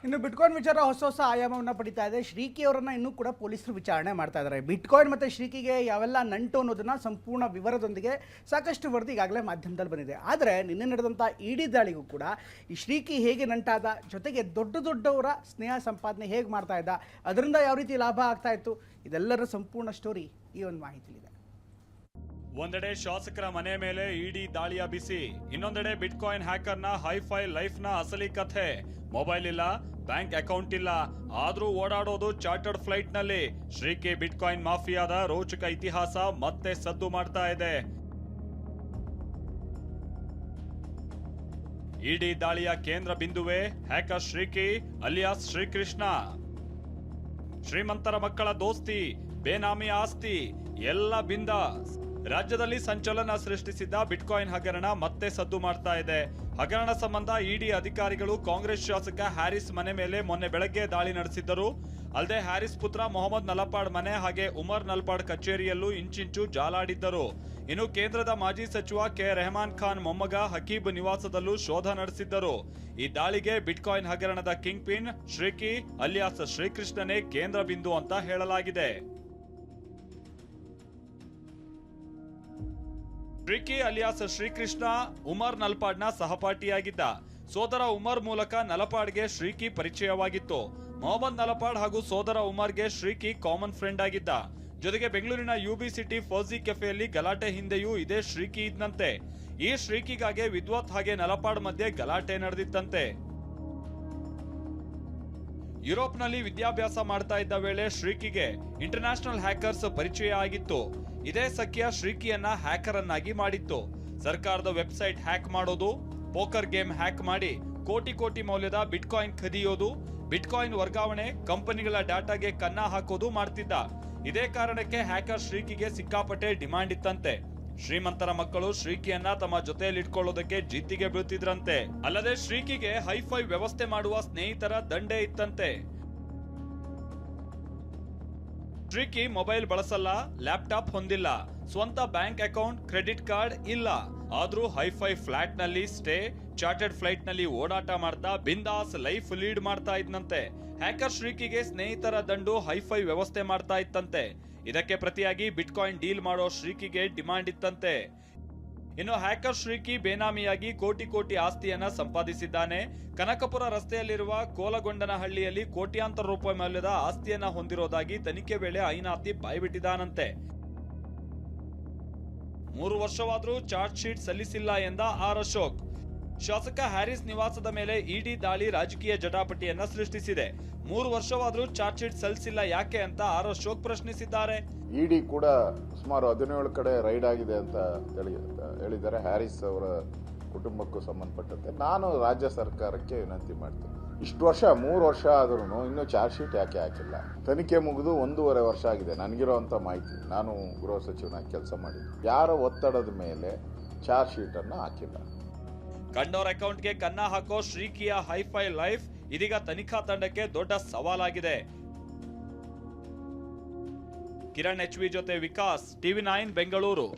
ಇನ್ನು ಬಿಟ್ಕಾಯಿನ್ ವಿಚಾರ ಹೊಸ ಹೊಸ ಆಯಾಮವನ್ನು ಪಡಿತಾ ಇದೆ. ಶ್ರೀಕಿ ಅವರನ್ನ ಇನ್ನೂ ಕೂಡ ಪೊಲೀಸರು ವಿಚಾರಣೆ ಮಾಡ್ತಾ ಇದ್ದಾರೆ. ಬಿಟ್ಕಾಯಿನ್ ಮತ್ತು ಶ್ರೀಕಿಗೆ ಯಾವೆಲ್ಲ ನಂಟು ಅನ್ನೋದನ್ನ ಸಂಪೂರ್ಣ ವಿವರದೊಂದಿಗೆ ಸಾಕಷ್ಟು ವರದಿ ಈಗಾಗಲೇ ಮಾಧ್ಯಮದಲ್ಲಿ ಬಂದಿದೆ. ಆದರೆ ನಿನ್ನೆ ನಡೆದಂಥ ಇಡಿ ದಾಳಿಗೂ ಕೂಡ ಈ ಶ್ರೀಕಿ ಹೇಗೆ ನಂಟಾದ, ಜೊತೆಗೆ ದೊಡ್ಡವರ ಸ್ನೇಹ ಸಂಪಾದನೆ ಹೇಗೆ ಮಾಡ್ತಾ ಇದ್ದ, ಅದರಿಂದ ಯಾವ ರೀತಿ ಲಾಭ ಆಗ್ತಾ ಇತ್ತು, ಇದೆಲ್ಲರ ಸಂಪೂರ್ಣ ಸ್ಟೋರಿ ಈ ಒಂದು ಮಾಹಿತಿಲಿದೆ. ಒಂದೆಡೆ ಶಾಸಕರ ಮನೆ ಮೇಲೆ ಇಡಿ ದಾಳಿಯ ಬಿಸಿ, ಇನ್ನೊಂದೆಡೆ ಬಿಟ್ಕಾಯಿನ್ ಹ್ಯಾಕರ್ನ ಹೈಫೈ ಲೈಫ್ನ ಅಸಲಿ ಕಥೆ. ಮೊಬೈಲ್ ಇಲ್ಲ, ಬ್ಯಾಂಕ್ ಅಕೌಂಟ್ ಇಲ್ಲ, ಆದ್ರೂ ಓಡಾಡೋದು ಚಾರ್ಟರ್ಡ್ ಫ್ಲೈಟ್ ನಲ್ಲಿ. ಶ್ರೀಕಿ ಬಿಟ್ಕಾಯಿನ್ ಮಾಫಿಯಾದ ರೋಚಕ ಇತಿಹಾಸ ಮತ್ತೆ ಸದ್ದು ಮಾಡ್ತಾ ಇದೆ. ಇಡಿ ದಾಳಿಯ ಕೇಂದ್ರ ಬಿಂದುವೆ ಹ್ಯಾಕರ್ ಶ್ರೀಕಿ ಅಲಿಯಾಸ್ ಶ್ರೀಕೃಷ್ಣ. ಶ್ರೀಮಂತರ ಮಕ್ಕಳ ದೋಸ್ತಿ, ಬೇನಾಮಿ ಆಸ್ತಿ ಎಲ್ಲ ಬಿಂದಾಸ್. ರಾಜ್ಯದಲ್ಲಿ ಸಂಚಲನ ಸೃಷ್ಟಿಸಿದ್ದ ಬಿಟ್ಕಾಯಿನ್ ಹಗರಣ ಮತ್ತೆ ಸದ್ದು ಮಾಡ್ತಾ ಇದೆ. ಹಗರಣ ಸಂಬಂಧ ಇಡಿ ಅಧಿಕಾರಿಗಳು ಕಾಂಗ್ರೆಸ್ ಶಾಸಕ ಹ್ಯಾರಿಸ್ ಮನೆ ಮೇಲೆ ಮೊನ್ನೆ ಬೆಳಗ್ಗೆ ದಾಳಿ ನಡೆಸಿದ್ದರು. ಅಲ್ಲದೆ ಹ್ಯಾರಿಸ್ ಪುತ್ರ ಮೊಹಮ್ಮದ್ ನಲಪಾಡ್ ಮನೆ ಹಾಗೆ ಉಮರ್ ನಲ್ಪಾಡ್ ಕಚೇರಿಯಲ್ಲೂ ಇಂಚಿಂಚು ಜಾಲಾಡಿದ್ದರು. ಇನ್ನು ಕೇಂದ್ರದ ಮಾಜಿ ಸಚಿವ ಕೆ ರೆಹಮಾನ್ ಖಾನ್ ಮೊಮ್ಮಗ ಹಕೀಬ್ ನಿವಾಸದಲ್ಲೂ ಶೋಧ ನಡೆಸಿದ್ದರು. ಈ ದಾಳಿಗೆ ಬಿಟ್ಕಾಯಿನ್ ಹಗರಣದ ಕಿಂಗ್ ಪಿನ್ ಶ್ರೀಕಿ ಅಲಿಯಾಸ್ ಶ್ರೀಕೃಷ್ಣನೇ ಕೇಂದ್ರ ಬಿಂದು ಅಂತ ಹೇಳಲಾಗಿದೆ. ಶ್ರೀಕಿ ಅಲಿಯಾಸ್ ಶ್ರೀಕೃಷ್ಣ ಉಮರ್ ನಲ್ಪಾಡ್ನ ಸಹಪಾಠಿಯಾಗಿದ್ದ. ಸೋದರ ಉಮರ್ ಮೂಲಕ ನಲಪಾಡ್ಗೆ ಶ್ರೀಕಿ ಪರಿಚಯವಾಗಿತ್ತು. ಮೊಹಮ್ಮದ್ ನಲಪಾಡ್ ಹಾಗೂ ಸೋದರ ಉಮರ್ಗೆ ಶ್ರೀಕಿ ಕಾಮನ್ ಫ್ರೆಂಡ್ ಆಗಿದ್ದ. ಜೊತೆಗೆ ಬೆಂಗಳೂರಿನ ಯುಬಿ ಸಿಟಿ ಫೌಜಿ ಕೆಫೆಯಲ್ಲಿ ಗಲಾಟೆ ಹಿಂದೆಯೂ ಇದೇ ಶ್ರೀಕಿ ಇದ್ದಂತೆ. ಈ ಶ್ರೀಕಿಗಾಗಿ ವಿದ್ವತ್ ಹಾಗೆ ನಲಪಾಡ್ ಮಧ್ಯೆ ಗಲಾಟೆ ನಡೆದಿತ್ತಂತೆ. ಯುರೋಪ್ನಲ್ಲಿ ವಿದ್ಯಾಭ್ಯಾಸ ಮಾಡ್ತಾ ಇದ್ದ ವೇಳೆ ಶ್ರೀಕಿಗೆ ಇಂಟರ್ನ್ಯಾಷನಲ್ ಹ್ಯಾಕರ್ಸ್ ಪರಿಚಯ ಆಗಿತ್ತು. ಇದೇ ಸಖ್ಯ ಶ್ರೀಕಿಯನ್ನ ಹ್ಯಾಕರ್ ಅನ್ನಾಗಿ ಮಾಡಿತ್ತು. ಸರ್ಕಾರದ ವೆಬ್ಸೈಟ್ ಹ್ಯಾಕ್ ಮಾಡೋದು, ಪೋಕರ್ ಗೇಮ್ ಹ್ಯಾಕ್ ಮಾಡಿ ಕೋಟಿ ಮೌಲ್ಯದ ಬಿಟ್ಕಾಯಿನ್ ಖರೀದಿಯೋದು, ಬಿಟ್ಕಾಯಿನ್ ವರ್ಗಾವಣೆ, ಕಂಪನಿಗಳ ಡಾಟಾಗೆ ಕನ್ನ ಹಾಕೋದು ಮಾಡ್ತಿದ್ದ. ಇದೇ ಕಾರಣಕ್ಕೆ ಹ್ಯಾಕರ್ ಶ್ರೀಕಿಗೆ ಸಿಕ್ಕಾಪಟ್ಟೆ ಡಿಮಾಂಡ್ ಇತ್ತಂತೆ. ಶ್ರೀಮಂತರ ಮಕ್ಕಳು ಶ್ರೀಕಿಯನ್ನ ತಮ್ಮ ಜೊತೆಯಲ್ಲಿಟ್ಕೊಳ್ಳೋದಕ್ಕೆ ಜಿದ್ದಿಗೆ ಬೀಳ್ತಿದ್ರಂತೆ. ಅಲ್ಲದೆ ಶ್ರೀಕಿಗೆ ಹೈಫೈ ವ್ಯವಸ್ಥೆ ಮಾಡುವ ಸ್ನೇಹಿತರ ದಂಡೆ ಇತ್ತಂತೆ. ಶ್ರೀಕಿ ಮೊಬೈಲ್ ಬಳಸಲ್ಲ, ಲ್ಯಾಪ್ಟಾಪ್ ಹೊಂದಿಲ್ಲ, ಸ್ವಂತ ಬ್ಯಾಂಕ್ ಅಕೌಂಟ್, ಕ್ರೆಡಿಟ್ ಕಾರ್ಡ್ ಇಲ್ಲ. ಆದ್ರೂ ಹೈಫೈ ಫ್ಲಾಟ್ ನಲ್ಲಿ ಸ್ಟೇ, ಚಾರ್ಟರ್ಡ್ ಫ್ಲೈಟ್ ನಲ್ಲಿ ಓಡಾಟ ಮಾಡ್ತಾ ಬಿಂದಾಸ್ ಲೈಫ್ ಲೀಡ್ ಮಾಡ್ತಾ ಇದ್ನಂತೆ. ಹ್ಯಾಕರ್ ಶ್ರೀಕಿಗೆ ಸ್ನೇಹಿತರ ದಂಡು ಹೈಫೈ ವ್ಯವಸ್ಥೆ ಮಾಡ್ತಾ ಇತ್ತಂತೆ. ಇದಕ್ಕೆ ಪ್ರತಿಯಾಗಿ ಬಿಟ್ಕಾಯಿನ್ ಡೀಲ್ ಮಾಡೋ ಶ್ರೀಕಿಗೆ ಡಿಮಾಂಡ್ ಇತ್ತಂತೆ. ಇನ್ನು ಹ್ಯಾಕರ್ ಶ್ರೀಕಿ ಬೇನಾಮಿಯಾಗಿ ಕೋಟಿ ಆಸ್ತಿಯನ್ನ ಸಂಪಾದಿಸಿದ್ದಾನೆ. ಕನಕಪುರ ರಸ್ತೆಯಲ್ಲಿರುವ ಕೋಲಗೊಂಡನಹಳ್ಳಿಯಲ್ಲಿ ಕೋಟ್ಯಾಂತರ ರೂಪಾಯಿ ಮೌಲ್ಯದ ಆಸ್ತಿಯನ್ನ ಹೊಂದಿರೋದಾಗಿ ತನಿಖೆ ವೇಳೆ ಐನಾತಿ ಬಾಯ್ಬಿಟ್ಟಿದ್ದಾನಂತೆ. 3 ವರ್ಷವಾದ್ರೂ ಚಾರ್ಜ್ ಶೀಟ್ ಸಲ್ಲಿಸಿಲ್ಲ ಎಂದ ಆರ್ ಅಶೋಕ್. ಶಾಸಕ ಹ್ಯಾರಿಸ್ ನಿವಾಸದ ಮೇಲೆ ಇಡಿ ದಾಳಿ ರಾಜಕೀಯ ಜಟಾಪಟಿಯನ್ನ ಸೃಷ್ಟಿಸಿದೆ. 3 ವರ್ಷವಾದ್ರೂ ಚಾರ್ಜ್ ಶೀಟ್ ಸಲ್ಲಿಸಿಲ್ಲ ಯಾಕೆ ಅಂತ ಆರ್ ಅಶೋಕ್ ಪ್ರಶ್ನಿಸಿದ್ದಾರೆ. ಇಡಿ ಕೂಡ ಸುಮಾರು 17 ಕಡೆ ರೈಡ್ ಆಗಿದೆ ಅಂತ ಹೇಳಿದ್ದಾರೆ ಹ್ಯಾರಿಸ್ ಅವರ ಕುಟುಂಬಕ್ಕೂ ಸಂಬಂಧಪಟ್ಟಂತೆ. ನಾನು ರಾಜ್ಯ ಸರ್ಕಾರಕ್ಕೆ ವಿನಂತಿ ಮಾಡ್ತೀನಿ, ಇಷ್ಟು ವರ್ಷ 3 ವರ್ಷ ಆದ್ರೂ ಇನ್ನೂ ಚಾರ್ಜ್ ಶೀಟ್ ಯಾಕೆ ಹಾಕಿಲ್ಲ? ತನಿಖೆ ಮುಗಿದು 1.5 ವರ್ಷ ಆಗಿದೆ. ನನಗಿರೋಂಥ ಮಾಹಿತಿ, ನಾನು ಗೃಹ ಸಚಿವನಾಗಿ ಕೆಲಸ ಮಾಡಿದ್ದೆ, ಯಾರ ಒತ್ತಡದ ಮೇಲೆ ಚಾರ್ಜ್ ಶೀಟ್ ಅನ್ನು ಹಾಕಿಲ್ಲ. ಕಂಡೋರ್ ಅಕೌಂಟ್ಗೆ ಕನ್ನ ಹಾಕೋ ಶ್ರೀಕಿಯ ಹೈಫೈ ಲೈಫ್ ಇದೀಗ ತನಿಖಾ ತಂಡಕ್ಕೆ ದೊಡ್ಡ ಸವಾಲಾಗಿದೆ. ಕಿರಣ್ HV ಜೊತೆ ವಿಕಾಸ್, TV9 ಬೆಂಗಳೂರು.